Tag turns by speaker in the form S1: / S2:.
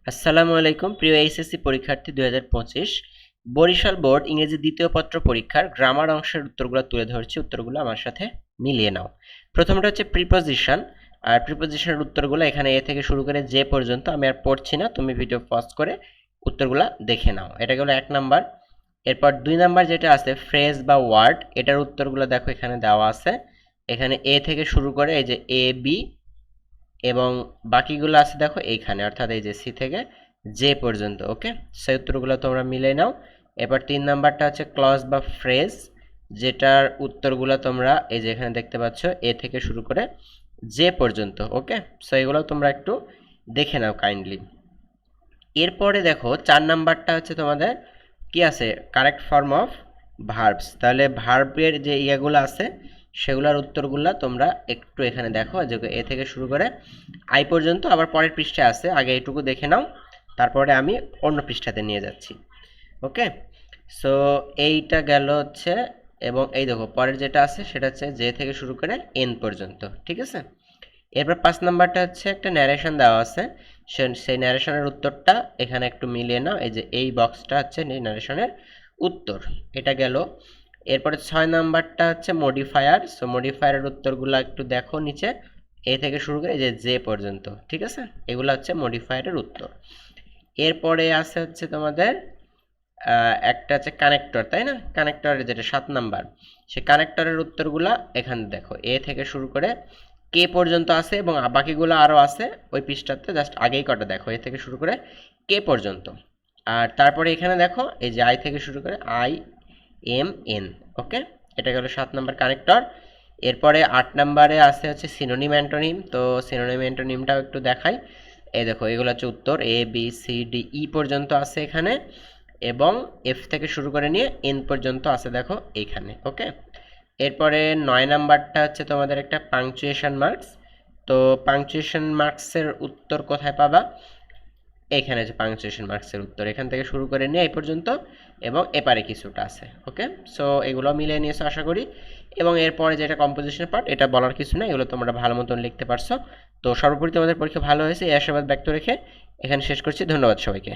S1: আসসালামু আলাইকুম প্রিয় এইচএসসি পরীক্ষার্থী 2025 বরিশাল বোর্ড ইংরেজি দ্বিতীয় পত্র পরীক্ষার গ্রামার অংশের উত্তরগুলো তুলে ধরছি। উত্তরগুলো আমার সাথে মিলিয়ে নাও। প্রথমটা হচ্ছে প্রিপজিশন, আর প্রিপজিশনের উত্তরগুলো এখানে এ থেকে শুরু করে যে পর্যন্ত আমি আর পড়ছি না, তুমি ভিডিও পজ করে উত্তরগুলো দেখে নাও। এটা গেল 1 নাম্বার। এরপর 2 নাম্বার যেটা আছে ফ্রেজ বা ওয়ার্ড, এটার উত্তরগুলো দেখো এখানে দেওয়া আছে। এখানে এ থেকে শুরু করে এই যে এ বি এবং বাকিগুলো আছে দেখো এইখানে, অর্থাৎ এই যে সি থেকে জে পর্যন্ত। ওকে, সেই উত্তরগুলো তোমরা মিলে নাও। এবার 3 নাম্বারটা হচ্ছে ক্লজ বা ফ্রেজ, যেটার উত্তরগুলো তোমরা এই যে এখানে দেখতে পাচ্ছ এ থেকে শুরু করে জে পর্যন্ত। ওকে, সো এগুলো তোমরা একটু দেখে নাও কাইন্ডলি। এরপরে দেখো 4 নাম্বারটা হচ্ছে তোমাদের কি আছে, কারেক্ট ফর্ম অফ ভার্বস। তাহলে ভার্বের যে ইয়েগুলো আছে সেগুলোর উত্তরগুলো তোমরা একটু এখানে দেখো, যে এ থেকে শুরু করে আই পর্যন্ত, আবার পরের পৃষ্ঠায় আছে, আগে এইটুকু দেখে নাও, তারপরে আমি অন্য পৃষ্ঠাতে নিয়ে যাচ্ছি। ওকে, সো এইটা গেল হচ্ছে, এবং এই দেখো পরের যেটা আছে সেটা হচ্ছে জে থেকে শুরু করে এন পর্যন্ত। ঠিক আছে, এরপর 5 নাম্বারটা হচ্ছে একটা ন্যারেশন দেওয়া আছে, সেই ন্যারেশনের উত্তরটা এখানে একটু মিলিয়ে নাও। এই যে এই বক্সটা হচ্ছে ন্যারেশনের উত্তর, এটা গেল। এরপরে 6 নাম্বারটা হচ্ছে মডিফায়ার। সো মডিফায়ারের উত্তরগুলো একটু দেখো নিচে, এ থেকে শুরু করে এই যে জে পর্যন্ত। ঠিক আছে, এগুলো হচ্ছে মডিফায়ারের উত্তর। এরপরে আছে হচ্ছে তোমাদের একটা হচ্ছে কানেক্টর, তাই না? কানেক্টরের যেটা 7 নাম্বার, সেই কানেক্টরের উত্তরগুলা এখানে দেখো, এ থেকে শুরু করে কে পর্যন্ত আছে এবং বাকিগুলো আরও আছে ওই পৃষ্ঠাতে, জাস্ট আগেই কটা দেখো, এ থেকে শুরু করে কে পর্যন্ত। আর তারপরে এখানে দেখো এই যে আই থেকে শুরু করে আই এম এন। ওকে, এটা গেল 7 নাম্বার কানেক্টর। এরপরে 8 নাম্বারে আছে হচ্ছে সিনোনিম অ্যান্টোনিম। তো সিনোনিম অ্যান্টোনিমটাও একটু দেখাই। এই দেখো এগুলো হচ্ছে উত্তর, A B C D E পর্যন্ত আছে এখানে, এবং এফ থেকে শুরু করে নিয়ে এন পর্যন্ত আছে দেখো এইখানে। ওকে, এরপরে 9 নাম্বারটা হচ্ছে তোমাদের একটা পাংচুয়েশন মার্কস। তো পাংচুয়েশন মার্কসের উত্তর কোথায় পাবা? এখানে যে পাংচুয়েশন মার্কসের উত্তর এখান থেকে শুরু করে নিয়ে এই পর্যন্ত, এবং এপারে কিছুটা আছে। ওকে, সো এগুলো মিলিয়ে নিয়েছো আশা করি। এবং এরপরে যেটা কম্পোজিশন পার্ট, এটা বলার কিছু না, এগুলো তোমরা ভালো মতন লিখতে পারছো। তো সর্বোপরি তোমাদের পরীক্ষা ভালো হয়েছে এই আশাবাদ ব্যক্ত রেখে এখানে শেষ করছি। ধন্যবাদ সবাইকে।